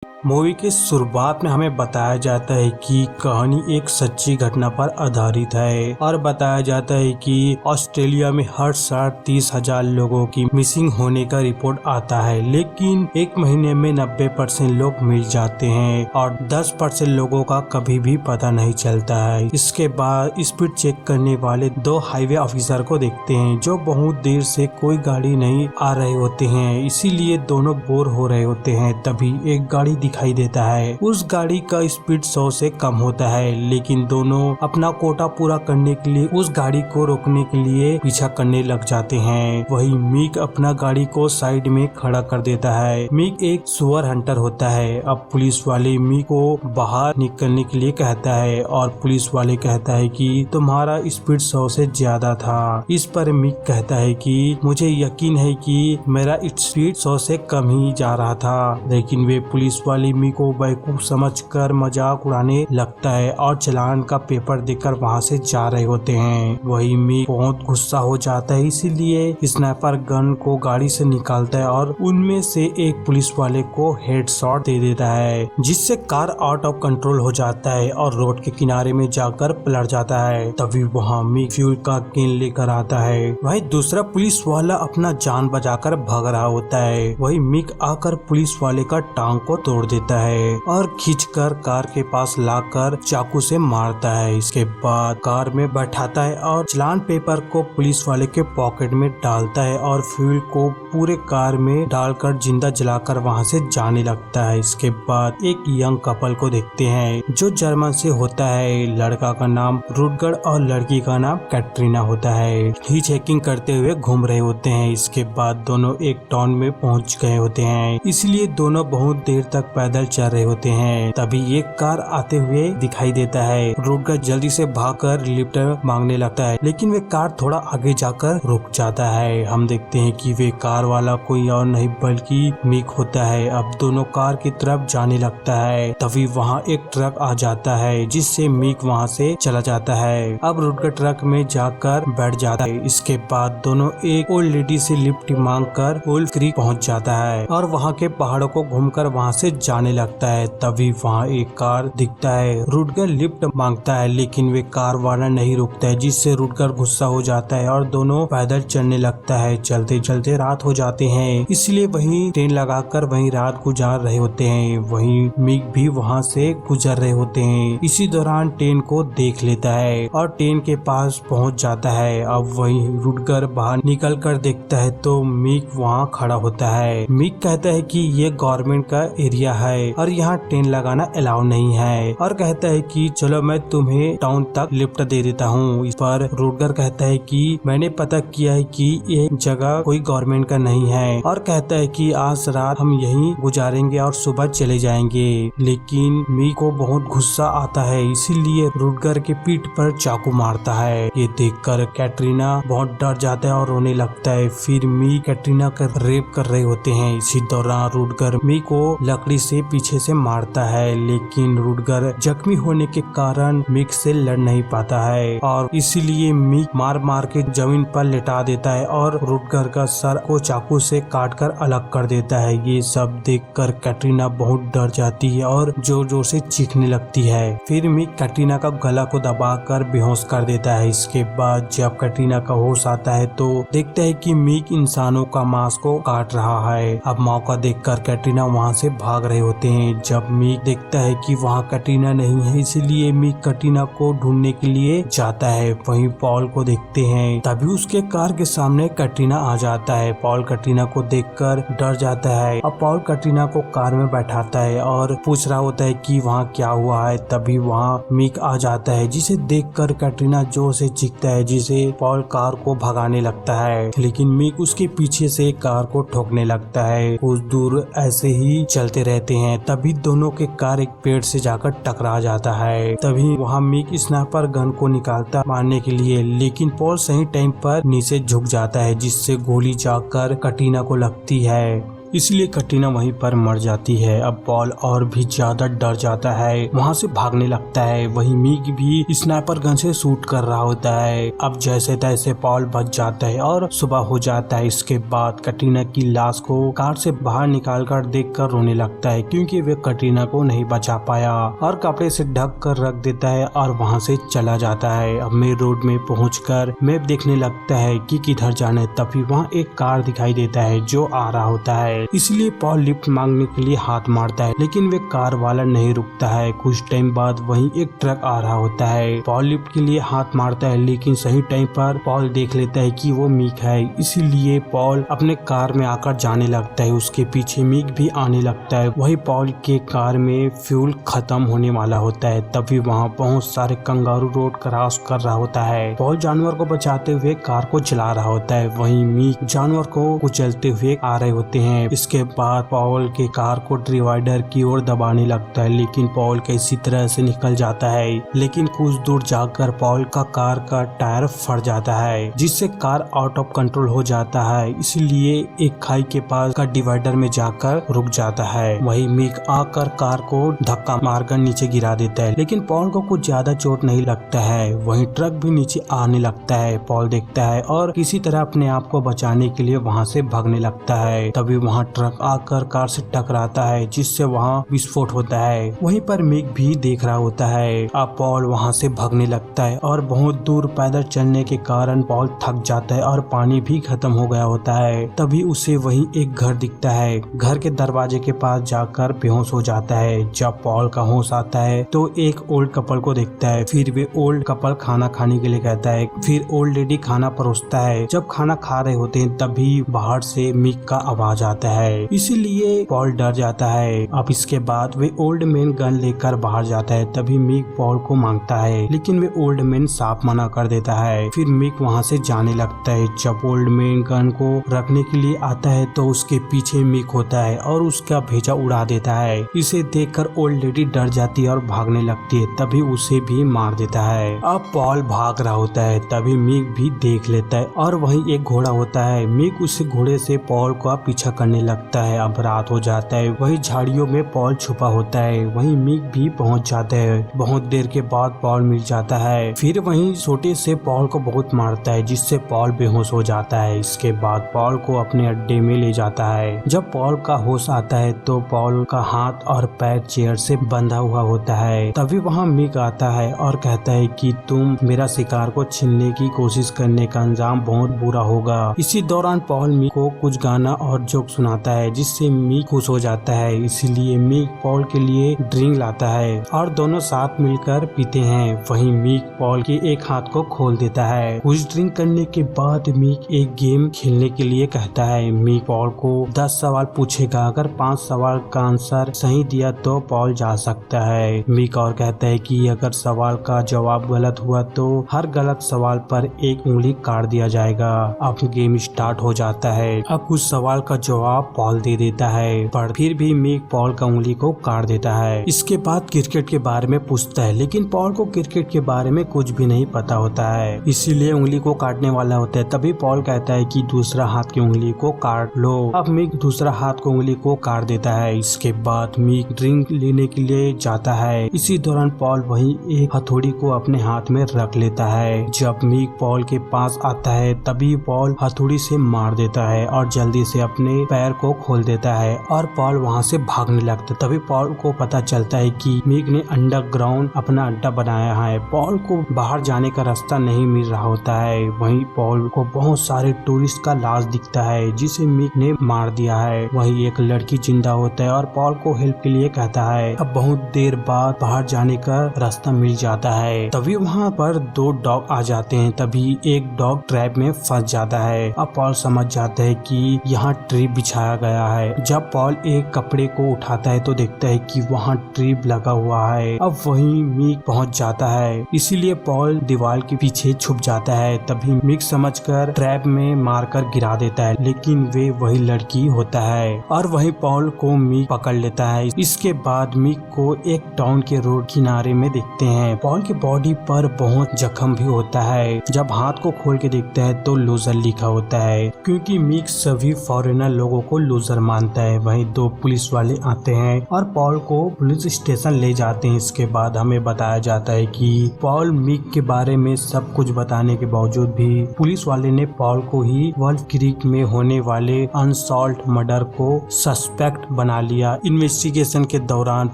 Movie के शुरुआत में हमें बताया जाता है कि कहानी एक सच्ची घटना पर आधारित है और बताया जाता है कि ऑस्ट्रेलिया में हर साल 30,000 लोगों की मिसिंग होने का रिपोर्ट आता है, लेकिन एक महीने में 90% लोग मिल जाते हैं और 10% लोगों का कभी भी पता नहीं चलता है। इसके बाद स्पीड चेक करने वाले दो हाईवे ऑफिसर को देखते हैं जो बहुत देर से कोई गाड़ी नहीं आ रहे होते हैं, इसीलिए दोनों बोर हो रहे होते हैं। तभी एक गाड़ी दिखाई देता है। उस गाड़ी का स्पीड 100 से कम होता है, लेकिन दोनों अपना कोटा पूरा करने के लिए उस गाड़ी को रोकने के लिए पीछा करने लग जाते हैं। वही मिक अपना गाड़ी को साइड में खड़ा कर देता है। मिक एक सुअर हंटर होता है। अब पुलिस वाले मिक को बाहर निकलने के लिए कहता है और पुलिस वाले कहता है कि तुम्हारा स्पीड 100 से ज्यादा था। इस पर मिक कहता है कि मुझे यकीन है कि मेरा स्पीड 100 से कम ही जा रहा था, लेकिन वे पुलिस वाले मिक को बेवकूफ समझकर मजाक उड़ाने लगता है और चालान का पेपर देकर वहां से जा रहे होते हैं। वही मिक बहुत गुस्सा हो जाता है, इसीलिए स्नाइपर गन को गाड़ी से निकालता है और उनमें से एक पुलिस वाले को हेडशॉट दे देता है, जिससे कार आउट ऑफ कंट्रोल हो जाता है और रोड के किनारे में जाकर पलट जाता है। तभी वहाँ मिक फ्यूल का कैन लेकर आता है। वही दूसरा पुलिस वाला अपना जान बचाकर भाग रहा होता है। वही मिक आकर पुलिस वाले का टांग को तोड़ देता है और खींचकर कार के पास लाकर चाकू से मारता है। इसके बाद कार में बैठाता है और चालान पेपर को पुलिस वाले के पॉकेट में डालता है और फ्यूल को पूरे कार में डालकर जिंदा जलाकर वहां से जाने लगता है। इसके बाद एक यंग कपल को देखते हैं जो जर्मन से होता है। लड़का का नाम रुटगर और लड़की का नाम कैटरीना होता है। हिच हैकिंग करते हुए घूम रहे होते हैं। इसके बाद दोनों एक टाउन में पहुंच गए होते हैं, इसलिए दोनों बहुत देर तक पैदल चल रहे होते हैं। तभी एक कार आते हुए दिखाई देता है। रुटगर जल्दी से भागकर लिफ्ट मांगने लगता है, लेकिन वे कार थोड़ा आगे जाकर रुक जाता है। हम देखते हैं कि वे कार वाला कोई और नहीं बल्कि मिक होता है। अब दोनों कार की तरफ जाने लगता है। तभी वहाँ एक ट्रक आ जाता है, जिससे मिक वहाँ से चला जाता है। अब रुटगर ट्रक में जाकर बैठ जाता है। इसके बाद दोनों एक ओल्ड लेडी से लिफ्ट मांगकर वुल्फ क्रीक पहुँच जाता है और वहाँ के पहाड़ों को घूमकर वहाँ से जाने लगता है। तभी वहाँ एक कार दिखता है। रुटगर लिफ्ट मांगता है, लेकिन वे कार वाला नहीं रुकता है, जिससे रुटगर गुस्सा हो जाता है और दोनों पैदल चलने लगता है। चलते चलते रात हो जाते हैं, इसलिए वहीं ट्रेन लगाकर वहीं रात गुजार रहे होते हैं। वहीं मिक भी वहाँ से गुजर रहे होते हैं। इसी दौरान ट्रेन को देख लेता है और ट्रेन के पास पहुँच जाता है। अब वहीं रुटगर बाहर निकल कर देखता है तो मिक वहाँ खड़ा होता है। मिक कहता है कि ये गवर्नमेंट का एरिया है और यहाँ ट्रेन लगाना अलाउ नहीं है और कहता है कि चलो मैं तुम्हें टाउन तक लिफ्ट दे देता हूँ। इस पर रुटगर कहता है कि मैंने पता किया है कि ये जगह कोई गवर्नमेंट का नहीं है और कहता है कि आज रात हम यहीं गुजारेंगे और सुबह चले जाएंगे। लेकिन मिक को बहुत गुस्सा आता है, इसीलिए रुटगर के पीठ पर चाकू मारता है। ये देखकर कैटरीना बहुत डर जाता है और रोने लगता है। फिर मिक कैटरीना का रेप कर रहे होते हैं। इसी दौरान रुटगर मिक को लकड़ी से पीछे से मारता है, लेकिन रुटगर जख्मी होने के कारण मिक से लड़ नहीं पाता है और इसीलिए मिक मार मार के जमीन पर लेटा देता है और रुटगर का सर को चाकू से काटकर अलग कर देता है। ये सब देखकर कैटरीना बहुत डर जाती है और जोर जोर से चीखने लगती है। फिर मिक कैटरीना का गला को दबाकर बेहोश कर देता है। इसके बाद जब कैटरीना का होश आता है तो देखता है कि मिक इंसानों का मांस को काट रहा है। अब मौका देखकर कैटरीना वहाँ से भाग रहे होते हैं। जब मिक देखता है कि वहाँ कैटरीना नहीं है, इसलिए मिक कैटरीना को ढूंढने के लिए जाता है। वहीं पॉल को देखते हैं। तभी उसके कार के सामने कैटरीना आ जाता है। पॉल कैटरीना को देखकर डर जाता है। अब पॉल कैटरीना को कार में बैठाता है और पूछ रहा होता है कि वहाँ क्या हुआ है। तभी वहाँ मिक आ जाता है, जिसे देखकर कैटरीना जोर से चीखता है, जिसे पॉल कार को भगाने लगता है, लेकिन मिक उसके पीछे से कार को ठोकने लगता है। कुछ दूर ऐसे ही चलते रहते हैं। तभी दोनों के कार एक पेड़ से जाकर टकरा जाता है। तभी वहाँ मिक स्नाइपर गन को निकालता मारने के लिए, लेकिन पॉल सही टाइम पर नीचे झुक जाता है, जिससे गोली जाकर कैटरीना को लगती है। इसलिए कटरीना वहीं पर मर जाती है। अब पॉल और भी ज्यादा डर जाता है, वहाँ से भागने लगता है। वहीं मीग भी स्नाइपर गन से शूट कर रहा होता है। अब जैसे तैसे पॉल बच जाता है और सुबह हो जाता है। इसके बाद कटरीना की लाश को कार से बाहर निकालकर देखकर रोने लगता है, क्योंकि वे कटरीना को नहीं बचा पाया, और कपड़े से ढक कर रख देता है और वहाँ से चला जाता है। अब मेन रोड में पहुंचकर मैप देखने लगता है कि किधर जाना है। तभी वहाँ एक कार दिखाई देता है जो आ रहा होता है, इसलिए पॉल लिफ्ट मांगने के लिए हाथ मारता है, लेकिन वे कार वाला नहीं रुकता है। कुछ टाइम बाद वहीं एक ट्रक आ रहा होता है। पॉल लिफ्ट के लिए हाथ मारता है, लेकिन सही टाइम पर पॉल देख लेता है कि वो मीक है, इसीलिए पॉल अपने कार में आकर जाने लगता है। उसके पीछे मीक भी आने लगता है। वही पॉल के कार में फ्यूल खत्म होने वाला होता है। तभी वहाँ बहुत सारे कंगारू रोड क्रॉस कर रहा होता है। पॉल जानवर को बचाते हुए कार को चला रहा होता है, वहीं मीक जानवर को कुचलते हुए आ रहे होते हैं। इसके बाद पॉल के कार को डिवाइडर की ओर दबाने लगता है, लेकिन पॉल किसी तरह से निकल जाता है। लेकिन कुछ दूर जाकर पॉल का कार का टायर फट जाता है, जिससे कार आउट ऑफ कंट्रोल हो जाता है। इसलिए एक खाई के पास का डिवाइडर में जाकर रुक जाता है। वही मीक आकर कार को धक्का मारकर नीचे गिरा देता है, लेकिन पॉल को कुछ ज्यादा चोट नहीं लगता है। वहीं ट्रक भी नीचे आने लगता है। पॉल देखता है और किसी तरह अपने आप को बचाने के लिए वहाँ से भागने लगता है। तभी वहाँ ट्रक आकर कार से टकराता है, जिससे वहाँ विस्फोट होता है। वहीं पर मीक भी देख रहा होता है। अब पॉल वहाँ से भागने लगता है और बहुत दूर पैदल चलने के कारण पॉल थक जाता है और पानी भी खत्म हो गया होता है। तभी उसे वहीं एक घर दिखता है। घर के दरवाजे के पास जाकर बेहोश हो जाता है। जब पॉल का होश आता है तो एक ओल्ड कपल को देखता है। फिर वे ओल्ड कपल खाना खाने के लिए कहता है। फिर ओल्ड लेडी खाना परोसता है। जब खाना खा रहे होते हैं तभी बाहर से मीक का आवाज आता है, इसीलिए पॉल डर जाता है। अब इसके बाद वे ओल्ड मैन गन लेकर बाहर जाता है। तभी मीक पॉल को मांगता है, लेकिन वे ओल्ड मैन साफ मना कर देता है। फिर मीक वहाँ से जाने लगता है। जब ओल्ड मैन गन को रखने के लिए आता है तो उसके पीछे मीक होता है और उसका भेजा उड़ा देता है। इसे देखकर ओल्ड लेडी डर जाती है और भागने लगती है। तभी उसे भी मार देता है। अब पॉल भाग रहा होता है, तभी मीक भी देख लेता है और वहीं एक घोड़ा होता है। मीक उस घोड़े से पॉल का पीछा करने लगता है। अब रात हो जाता है। वही झाड़ियों में पॉल छुपा होता है। वहीं मीक भी पहुंच जाता है। बहुत देर के बाद पॉल मिल जाता है। फिर वहीं छोटे से पॉल को बहुत मारता है, जिससे पॉल बेहोश हो जाता है। इसके बाद पॉल को अपने अड्डे में ले जाता है। जब पॉल का होश आता है तो पॉल का हाथ और पैर चेयर से बंधा हुआ होता है। तभी वहाँ मीक आता है और कहता है कि तुम मेरा शिकार को छीनने की कोशिश करने का अंजाम बहुत बुरा होगा। इसी दौरान पॉल मीक को कुछ गाना और जोक सुनाता है, जिससे मीक खुश हो जाता है। इसीलिए मीक पॉल के लिए ड्रिंक लाता है और दोनों साथ मिलकर पीते हैं। वहीं मीक पॉल के एक हाथ को खोल देता है। कुछ ड्रिंक करने के बाद मीक एक गेम खेलने के लिए कहता है। मीक पॉल को 10 सवाल पूछेगा। अगर 5 सवाल का आंसर सही दिया तो पॉल जा सकता है। मीक और कहता है कि अगर सवाल का जवाब गलत हुआ तो हर गलत सवाल पर एक उंगली काट दिया जाएगा। अब गेम स्टार्ट हो जाता है। अब कुछ सवाल का जवाब पॉल दे देता है, पर फिर भी मीक पॉल का उंगली को काट देता है। इसके बाद क्रिकेट के बारे में पूछता है, लेकिन पॉल को क्रिकेट के बारे में कुछ भी नहीं पता होता है, इसीलिए उंगली को काटने वाला होता है। तभी पॉल कहता है कि दूसरा हाथ की उंगली को काट लो। अब मीक दूसरा हाथ की उंगली को काट देता है। इसके बाद मीक ड्रिंक लेने के लिए जाता है। इसी दौरान पॉल वहीं एक हथौड़ी को अपने हाथ में रख लेता है। जब मीक पॉल के पास आता है तभी पॉल हथौड़ी से मार देता है और जल्दी से अपने पैर को खोल देता है और पॉल वहाँ से भागने लगता है। तभी पॉल को पता चलता है कि मीक ने अंडरग्राउंड अपना अड्डा बनाया है। पॉल को बाहर जाने का रास्ता नहीं मिल रहा होता है। वहीं पॉल को बहुत सारे टूरिस्ट का लाश दिखता है, जिसे मीक ने मार दिया है। वहीं एक लड़की जिंदा होता है और पॉल को हेल्प के लिए कहता है। अब बहुत देर बाद बाहर जाने का रास्ता मिल जाता है। तभी वहाँ पर 2 डॉग आ जाते हैं। तभी एक डॉग ट्रैप में फंस जाता है। अब पॉल समझ जाता है कि यहाँ ट्रिप बिछाया गया है। जब पॉल एक कपड़े को उठाता है तो देखता है कि वहाँ ट्रिप लगा हुआ है। अब वहीं मीक पहुँच जाता है, इसीलिए पॉल दीवार के पीछे छुप जाता है। तभी मीक समझकर ट्रैप में मारकर गिरा देता है, लेकिन वे वही लड़की होता है और वही पॉल को मीक पकड़ लेता है। इसके बाद मीक को एक टाउन के रोड किनारे में देखते हैं। पॉल की बॉडी पर बहुत जख्म भी होता है। जब हाथ को खोल के देखता है तो लूजर लिखा होता है, क्योंकि मीक सभी फॉरेनर लोगों लोगों को लूजर मानता है। वहीं दो पुलिस वाले आते हैं और पॉल को पुलिस स्टेशन ले जाते हैं। इसके बाद हमें बताया जाता है कि पॉल मिक के बारे में सब कुछ बताने के बावजूद भी पुलिस वाले ने पॉल को ही वॉल्फ क्रीक में होने वाले अनसॉल्व मर्डर को सस्पेक्ट बना लिया। इन्वेस्टिगेशन के दौरान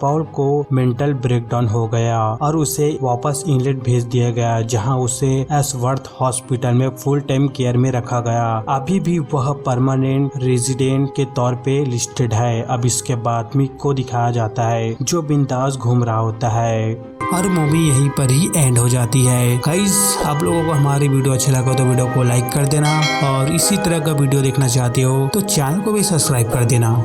पॉल को मेंटल ब्रेकडाउन हो गया और उसे वापस इंग्लैंड भेज दिया गया, जहां उसे एसवर्थ हॉस्पिटल में फुल टाइम केयर में रखा गया। अभी भी वह परमानेंट रेजिडेंट के तौर पे लिस्टेड है। अब इसके बाद मिक को दिखाया जाता है जो बिंदास घूम रहा होता है और मूवी यहीं पर ही एंड हो जाती है। गाइस, आप लोगों को हमारी वीडियो अच्छा लगा तो वीडियो को लाइक कर देना और इसी तरह का वीडियो देखना चाहते हो तो चैनल को भी सब्सक्राइब कर देना।